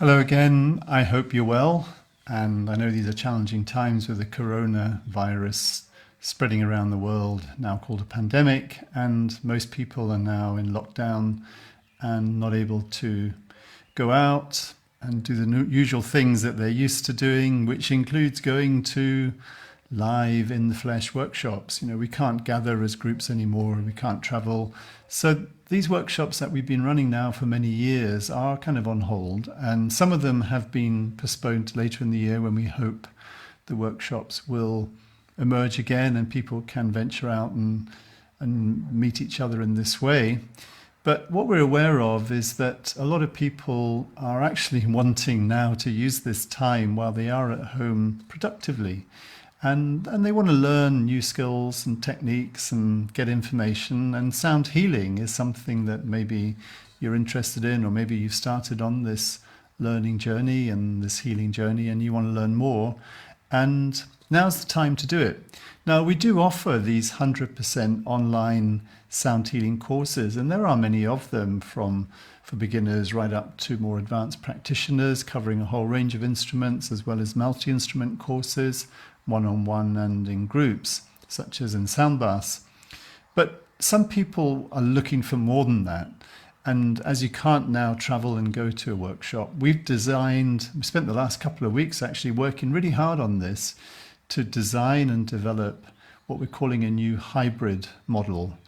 Hello again. I hope you're well. And I know these are challenging times with the coronavirus spreading around the world, now called a pandemic. And most people are now in lockdown and not able to go out and do the usual things that they're used to doing, which includes going to live in the flesh workshops. We can't gather as groups anymore, we can't travel. So these workshops that we've been running now for many years are kind of on hold, and some of them have been postponed to later in the year when we hope the workshops will emerge again and people can venture out and meet each other in this way. But what we're aware of is that a lot of people are actually wanting now to use this time while they are at home productively. And they want to learn new skills and techniques and get information. And sound healing is something that maybe you're interested in, or maybe you've started on this learning journey and this healing journey and you want to learn more. And now's the time to do it. Now, we do offer these 100% online sound healing courses, and there are many of them for beginners right up to more advanced practitioners, covering a whole range of instruments, as well as multi-instrument courses, one-on-one and in groups, such as in sound baths. But some people are looking for more than that. And as you can't now travel and go to a workshop, we spent the last couple of weeks actually working really hard on this to design and develop what we're calling a new hybrid model,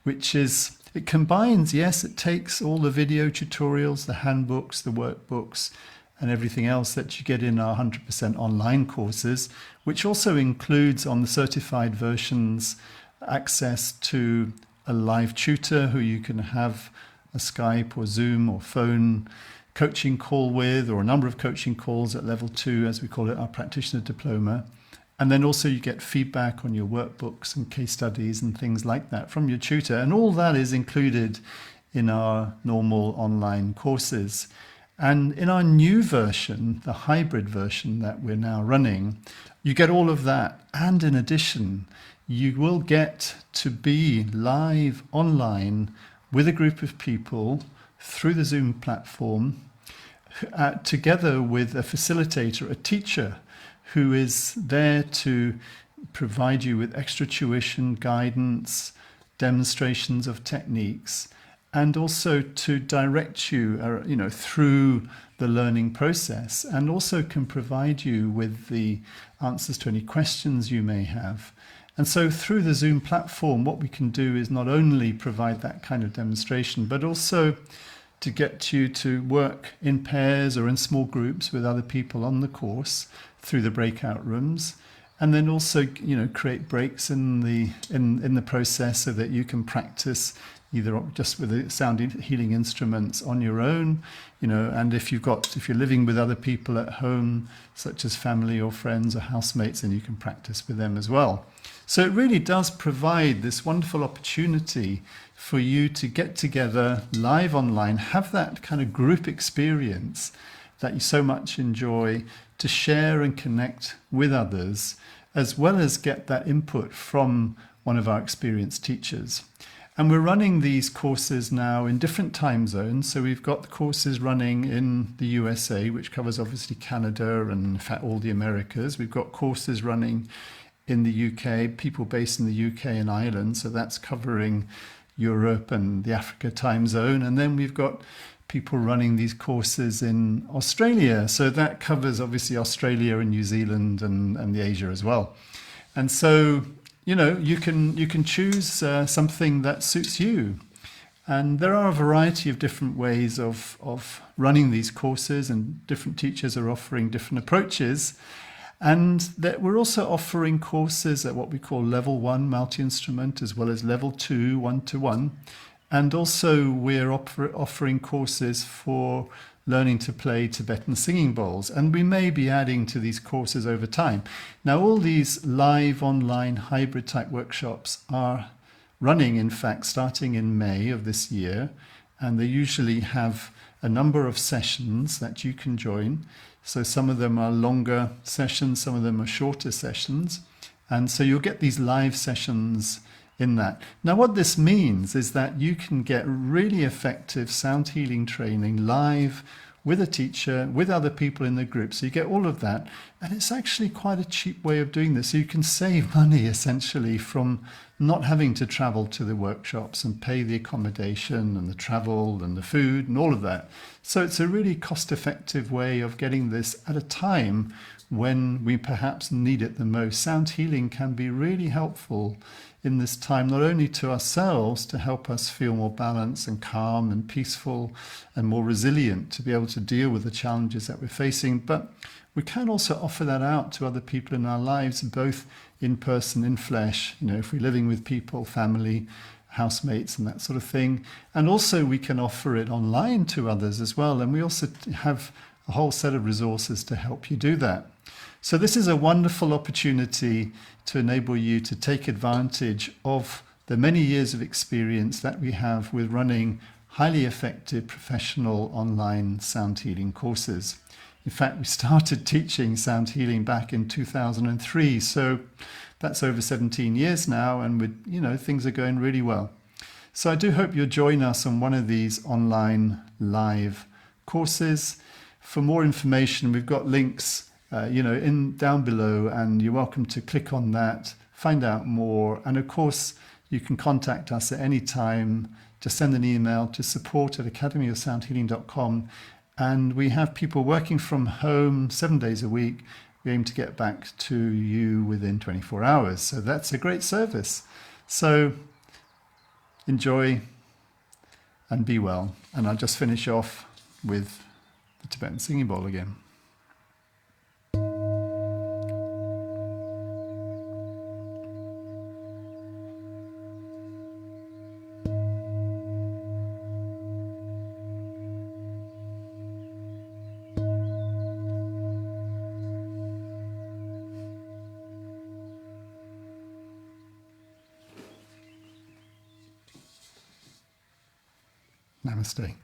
which is, it combines, yes, it takes all the video tutorials, the handbooks, the workbooks, and everything else that you get in our 100% online courses, which also includes on the certified versions access to a live tutor who you can have a Skype or Zoom or phone coaching call with, or a number of coaching calls at level 2, as we call it, our practitioner diploma. And then also you get feedback on your workbooks and case studies and things like that from your tutor. And all that is included in our normal online courses. And in our new version, the hybrid version that we're now running, you get all of that. And in addition, you will get to be live online with a group of people through the Zoom platform, together with a facilitator, a teacher, who is there to provide you with extra tuition, guidance, demonstrations of techniques, and also to direct you, through the learning process, and also can provide you with the answers to any questions you may have. And so through the Zoom platform, what we can do is not only provide that kind of demonstration, but also to get you to work in pairs or in small groups with other people on the course through the breakout rooms, and then also create breaks in the process so that you can practice either just with the sound healing instruments on your own, and if you're living with other people at home, such as family or friends or housemates, then you can practice with them as well. So it really does provide this wonderful opportunity for you to get together live online, have that kind of group experience that you so much enjoy, to share and connect with others, as well as get that input from one of our experienced teachers. And we're running these courses now in different time zones. So we've got the courses running in the USA, which covers obviously Canada and in fact all the Americas. We've got courses running in the UK, people based in the UK and Ireland. So that's covering Europe and the Africa time zone. And then we've got people running these courses in Australia. So that covers obviously Australia and New Zealand and the Asia as well. And so you can choose something that suits you. And there are a variety of different ways of running these courses, and different teachers are offering different approaches. And that we're also offering courses at what we call level 1 multi-instrument, as well as level 2 one-to-one. And also we're offering courses for learning to play Tibetan singing bowls. And we may be adding to these courses over time. Now, all these live online hybrid type workshops are running, in fact, starting in May of this year. And they usually have a number of sessions that you can join. So some of them are longer sessions, some of them are shorter sessions. And so you'll get these live sessions in that. Now, what this means is that you can get really effective sound healing training live with a teacher, with other people in the group. So you get all of that. And it's actually quite a cheap way of doing this. So you can save money essentially from not having to travel to the workshops and pay the accommodation and the travel and the food and all of that. So it's a really cost-effective way of getting this at a time when we perhaps need it the most. Sound healing can be really helpful in this time, not only to ourselves to help us feel more balanced and calm and peaceful and more resilient to be able to deal with the challenges that we're facing, but we can also offer that out to other people in our lives, both in person, in flesh, if we're living with people, family, housemates and that sort of thing. And also we can offer it online to others as well. And we also have a whole set of resources to help you do that. So this is a wonderful opportunity to enable you to take advantage of the many years of experience that we have with running highly effective professional online sound healing courses. In fact, we started teaching sound healing back in 2003, so that's over 17 years now, and things are going really well. So I do hope you'll join us on one of these online live courses. For more information, we've got links down below, and you're welcome to click on that, find out more. And of course, you can contact us at any time. Just send an email to support@academyofsoundhealing.com. And we have people working from home 7 days a week. We aim to get back to you within 24 hours. So that's a great service. So enjoy and be well. And I'll just finish off with the Tibetan singing bowl again. Namaste.